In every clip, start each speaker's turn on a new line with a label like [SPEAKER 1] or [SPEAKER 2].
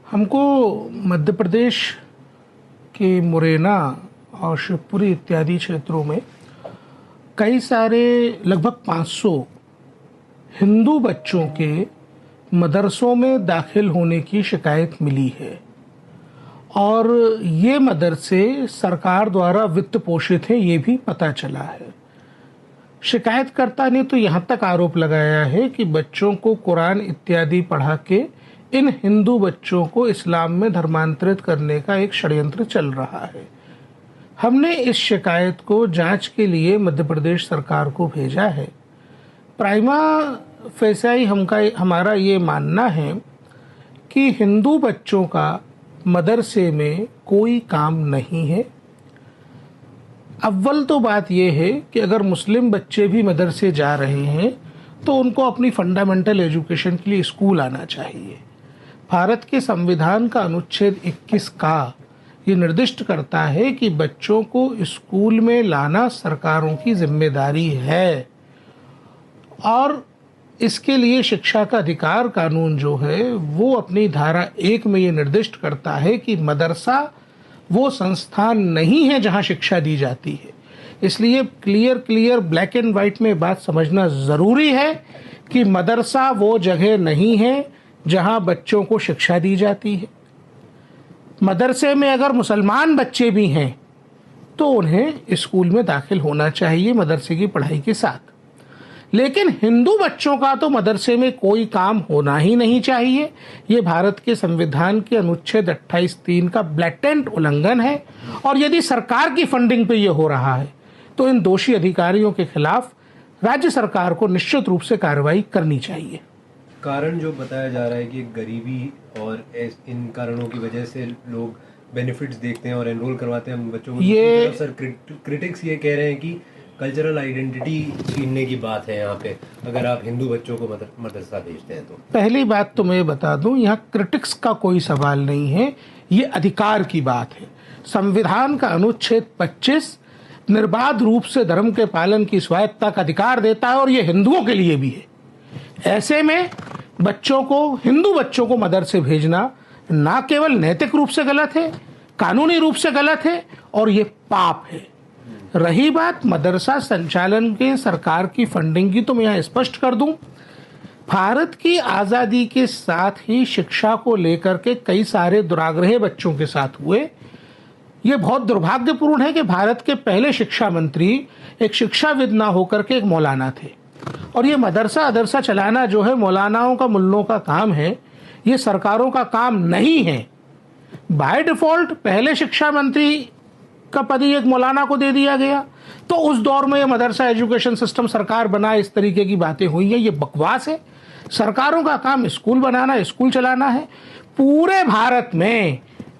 [SPEAKER 1] हमको मध्य प्रदेश के मुरैना और शिवपुरी इत्यादि क्षेत्रों में कई सारे लगभग 500 हिंदू बच्चों के मदरसों में दाखिल होने की शिकायत मिली है और ये मदरसे सरकार द्वारा वित्त पोषित हैं, ये भी पता चला है। शिकायतकर्ता ने तो यहाँ तक आरोप लगाया है कि बच्चों को कुरान इत्यादि पढ़ा के इन हिंदू बच्चों को इस्लाम में धर्मांतरित करने का एक षड्यंत्र चल रहा है। हमने इस शिकायत को जांच के लिए मध्य प्रदेश सरकार को भेजा है। प्राइमा फेसाई हमारा ये मानना है कि हिंदू बच्चों का मदरसे में कोई काम नहीं है। अव्वल तो बात यह है कि अगर मुस्लिम बच्चे भी मदरसे जा रहे हैं तो उनको अपनी फंडामेंटल एजुकेशन के लिए स्कूल आना चाहिए। भारत के संविधान का अनुच्छेद 21 का ये निर्दिष्ट करता है कि बच्चों को स्कूल में लाना सरकारों की जिम्मेदारी है और इसके लिए शिक्षा का अधिकार कानून जो है वो अपनी धारा 1 में ये निर्दिष्ट करता है कि मदरसा वो संस्थान नहीं है जहां शिक्षा दी जाती है। इसलिए क्लियर ब्लैक एंड वाइट में बात समझना ज़रूरी है कि मदरसा वो जगह नहीं है जहां बच्चों को शिक्षा दी जाती है। मदरसे में अगर मुसलमान बच्चे भी हैं तो उन्हें स्कूल में दाखिल होना चाहिए मदरसे की पढ़ाई के साथ, लेकिन हिंदू बच्चों का तो मदरसे में कोई काम होना ही नहीं चाहिए। ये भारत के संविधान के अनुच्छेद 28(3) का ब्लैटेंट उल्लंघन है और यदि सरकार की फंडिंग पे ये हो रहा है तो इन दोषी अधिकारियों के खिलाफ राज्य सरकार को निश्चित रूप से कार्रवाई करनी चाहिए।
[SPEAKER 2] कारण जो बताया जा रहा है कि गरीबी और इन कारणों की वजह से लोग बेनिफिट्स देखते हैं और एनरोल करवाते हैं बच्चों को। ये सर क्रिटिक्स ये कह रहे हैं कि कल्चरल आइडेंटिटी छीनने की बात है यहाँ पे, अगर आप हिंदू बच्चों को मदरसा भेजते हैं तो।
[SPEAKER 1] पहली बात तो मैं बता दूं, यहाँ क्रिटिक्स का कोई सवाल नहीं है, ये अधिकार की बात है। संविधान का अनुच्छेद 25 निर्बाध रूप से धर्म के पालन की स्वायत्तता का अधिकार देता है और ये हिंदुओं के लिए भी है। ऐसे में बच्चों को, हिंदू बच्चों को मदरसे भेजना ना केवल नैतिक रूप से गलत है, कानूनी रूप से गलत है और ये पाप है। रही बात मदरसा संचालन के सरकार की फंडिंग की, तो मैं यहाँ स्पष्ट कर दूं, भारत की आज़ादी के साथ ही शिक्षा को लेकर के कई सारे दुराग्रह बच्चों के साथ हुए। ये बहुत दुर्भाग्यपूर्ण है कि भारत के पहले शिक्षा मंत्री एक शिक्षाविद ना होकर के एक मौलाना थे और ये मदरसा चलाना जो है मौलानाओं का, मुल्लों का काम है, ये सरकारों का काम नहीं है। बाय डिफॉल्ट पहले शिक्षा मंत्री का पद ही एक मौलाना को दे दिया गया, तो उस दौर में ये मदरसा एजुकेशन सिस्टम सरकार बनाए, इस तरीके की बातें हुई हैं, ये बकवास है। सरकारों का काम स्कूल बनाना, स्कूल चलाना है। पूरे भारत में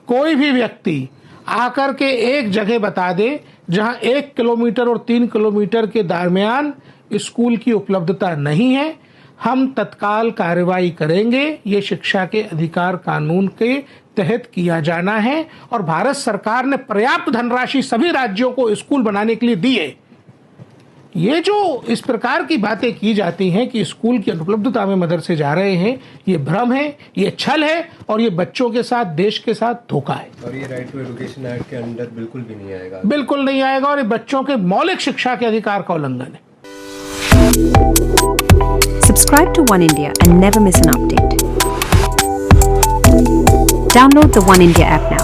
[SPEAKER 1] कोई भी व्यक्ति आकर के एक जगह बता दे जहां 1 किलोमीटर और 3 किलोमीटर के दरमियान स्कूल की उपलब्धता नहीं है, हम तत्काल कार्रवाई करेंगे। ये शिक्षा के अधिकार कानून के तहत किया जाना है और भारत सरकार ने पर्याप्त धनराशि सभी राज्यों को स्कूल बनाने के लिए दी है। ये जो इस प्रकार की बातें की जाती हैं कि स्कूल की अनुपलब्धता में मदरसे जा रहे हैं, ये भ्रम है, ये छल है और ये बच्चों के साथ, देश के साथ धोखा है।
[SPEAKER 2] और ये राइट टू एजुकेशन एक्ट के अंदर बिल्कुल भी नहीं आएगा,
[SPEAKER 1] बिल्कुल नहीं आएगा और ये बच्चों के मौलिक शिक्षा के अधिकार का उल्लंघन है।
[SPEAKER 3] Subscribe to One India and never miss an update. Download the One India app now.